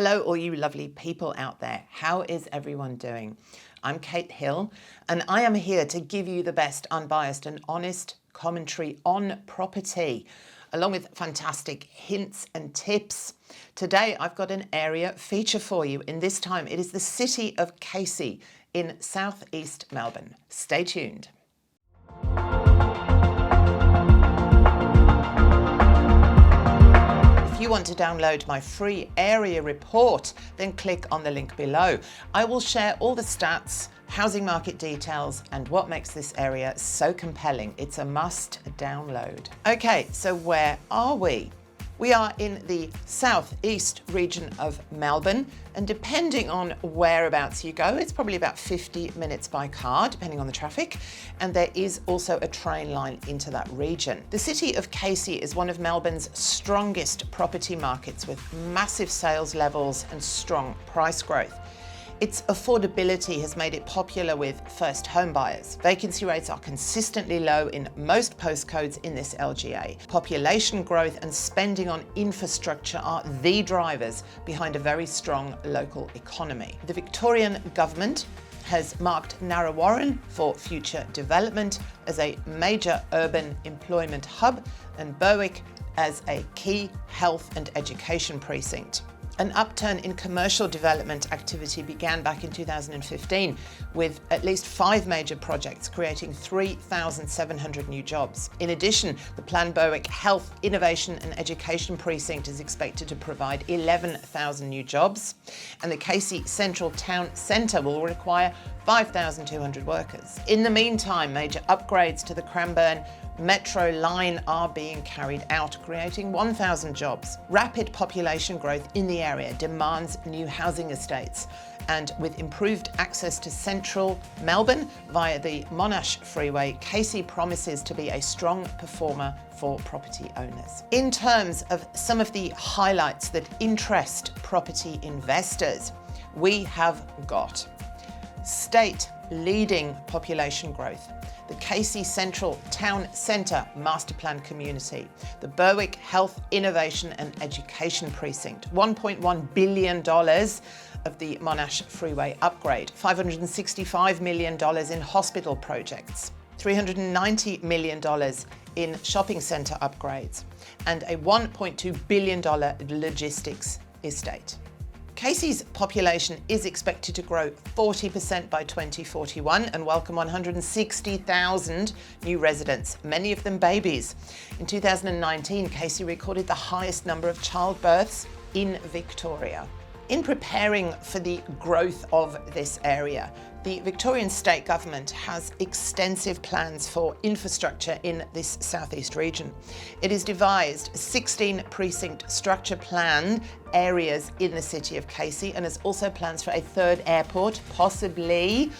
Hello, all you lovely people out there. How is everyone doing? I'm Kate Hill, and I am here to give you the best unbiased and honest commentary on property, along with fantastic hints and tips. Today, I've got an area feature for you, and this time it is the city of Casey in South East Melbourne. Stay tuned. If you want to download my free area report, then click on the link below. I will share all the stats, housing market details, and what makes this area so compelling. It's a must download. Okay, so where are we? We are in the southeast region of Melbourne, and depending on whereabouts you go, it's probably about 50 minutes by car, depending on the traffic, and there is also a train line into that region. The city of Casey is one of Melbourne's strongest property markets with massive sales levels and strong price growth. Its affordability has made it popular with first home buyers. Vacancy rates are consistently low in most postcodes in this LGA. Population growth and spending on infrastructure are the drivers behind a very strong local economy. The Victorian government has marked Narre for future development as a major urban employment hub and Berwick as a key health and education precinct. An upturn in commercial development activity began back in 2015 with at least 5 major projects creating 3,700 new jobs. In addition, the planned Berwick Health, Innovation and Education Precinct is expected to provide 11,000 new jobs, and the Casey Central Town Centre will require 5,200 workers. In the meantime, major upgrades to the Cranbourne Metro line are being carried out, creating 1,000 jobs. Rapid population growth in the area demands new housing estates, and with improved access to central Melbourne via the Monash Freeway, Casey promises to be a strong performer for property owners. In terms of some of the highlights that interest property investors, we have got state-leading population growth, the Casey Central Town Centre Master Plan Community, the Berwick Health, Innovation and Education Precinct, $1.1 billion of the Monash Freeway upgrade, $565 million in hospital projects, $390 million in shopping centre upgrades, and a $1.2 billion logistics estate. Casey's population is expected to grow 40% by 2041 and welcome 160,000 new residents, many of them babies. In 2019, Casey recorded the highest number of childbirths in Victoria. In preparing for the growth of this area, the Victorian State Government has extensive plans for infrastructure in this southeast region. It has devised 16 precinct structure plan areas in the city of Casey and has also plans for a third airport, possibly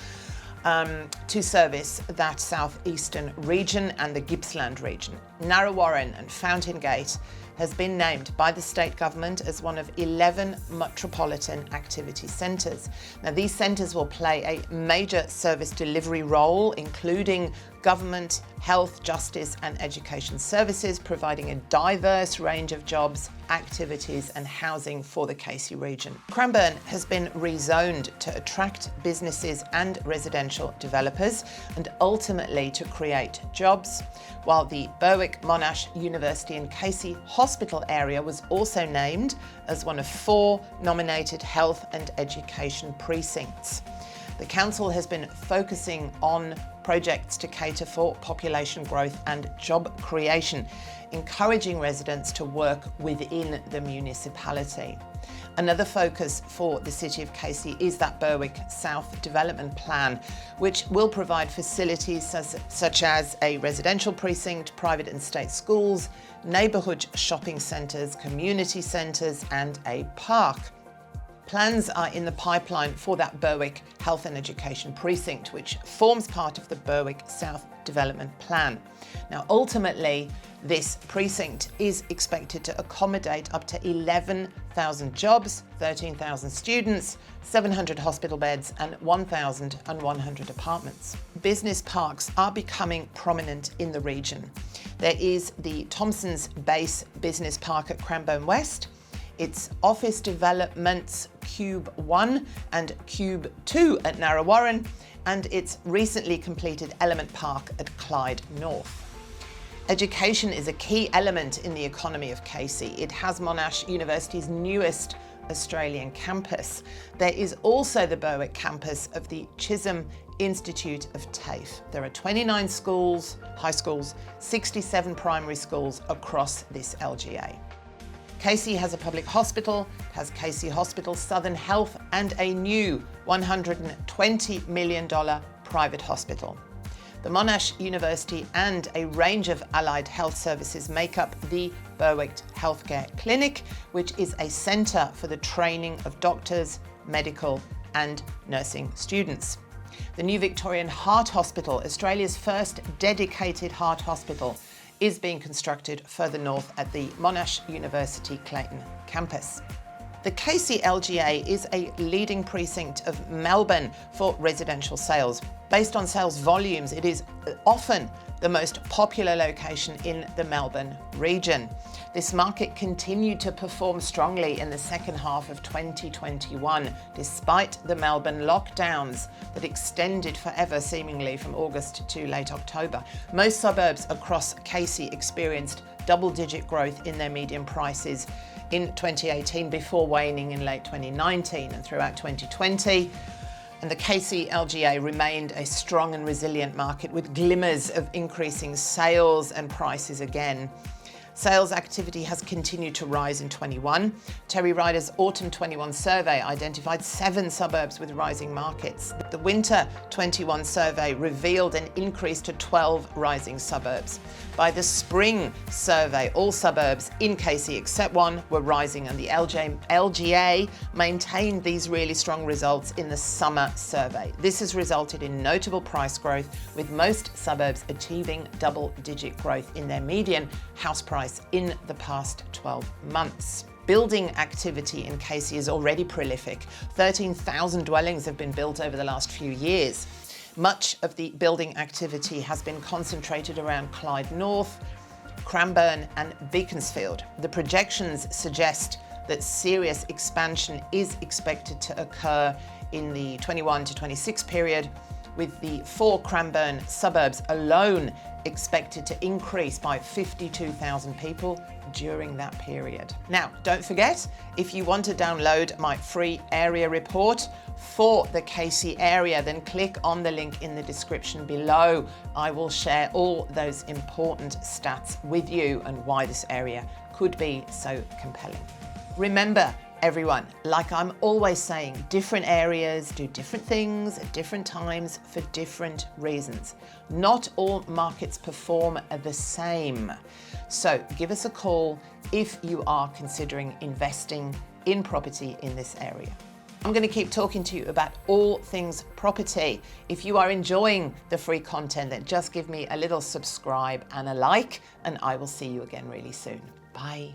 to service that southeastern region and the Gippsland region. Narre and Fountain Gate has been named by the state government as one of 11 metropolitan activity centres. Now, these centres will play a major service delivery role, including government, health, justice and education services, providing a diverse range of jobs, activities and housing for the Casey region. Cranbourne has been rezoned to attract businesses and residential developers and ultimately to create jobs, while the Berwick Monash University and Casey Hospital area was also named as one of 4 nominated health and education precincts. The council has been focusing on projects to cater for population growth and job creation, encouraging residents to work within the municipality. Another focus for the City of Casey is that Berwick South Development Plan, which will provide facilities such as a residential precinct, private and state schools, neighbourhood shopping centres, community centres and a park. Plans are in the pipeline for that Berwick Health and Education Precinct, which forms part of the Berwick South Development Plan. Now, ultimately, this precinct is expected to accommodate up to 11,000 jobs, 13,000 students, 700 hospital beds and 1,100 apartments. Business parks are becoming prominent in the region. There is the Thompson's Base Business Park at Cranbourne West, its office developments Cube 1 and Cube 2 at Narre Warren, and its recently completed Element Park at Clyde North. Education is a key element in the economy of Casey. It has Monash University's newest Australian campus. There is also the Berwick campus of the Chisholm Institute of TAFE. There are 29 schools, high schools, 67 primary schools across this LGA. Casey has a public hospital, has Casey Hospital, Southern Health, and a new $120 million private hospital. The Monash University and a range of allied health services make up the Berwick Healthcare Clinic, which is a centre for the training of doctors, medical and nursing students. The new Victorian Heart Hospital, Australia's first dedicated heart hospital, is being constructed further north at the Monash University Clayton campus. The Casey LGA is a leading precinct of Melbourne for residential sales. Based on sales volumes, it is often the most popular location in the Melbourne region. This market continued to perform strongly in the second half of 2021, despite the Melbourne lockdowns that extended forever, seemingly from August to late October. Most suburbs across Casey experienced double-digit growth in their median prices in 2018 before waning in late 2019 and throughout 2020. And the Casey LGA remained a strong and resilient market with glimmers of increasing sales and prices again. Sales activity has continued to rise in 21. Terry Ryder's Autumn 21 survey identified 7 suburbs with rising markets. The Winter 21 survey revealed an increase to 12 rising suburbs. By the Spring survey, all suburbs in Casey except one were rising, and the LGA maintained these really strong results in the Summer survey. This has resulted in notable price growth, with most suburbs achieving double-digit growth in their median house price in the past 12 months. Building activity in Casey is already prolific. 13,000 dwellings have been built over the last few years. Much of the building activity has been concentrated around Clyde North, Cranbourne and Beaconsfield. The projections suggest that serious expansion is expected to occur in the 21 to 26 period, with the 4 Cranbourne suburbs alone expected to increase by 52,000 people during that period. Now, don't forget, if you want to download my free area report for the Casey area, then click on the link in the description below. I will share all those important stats with you and why this area could be so compelling. Remember, everyone, like I'm always saying, different areas do different things at different times for different reasons. Not all markets perform the same. So give us a call if you are considering investing in property in this area. I'm going to keep talking to you about all things property. If you are enjoying the free content, then just give me a little subscribe and a like, and I will see you again really soon. Bye.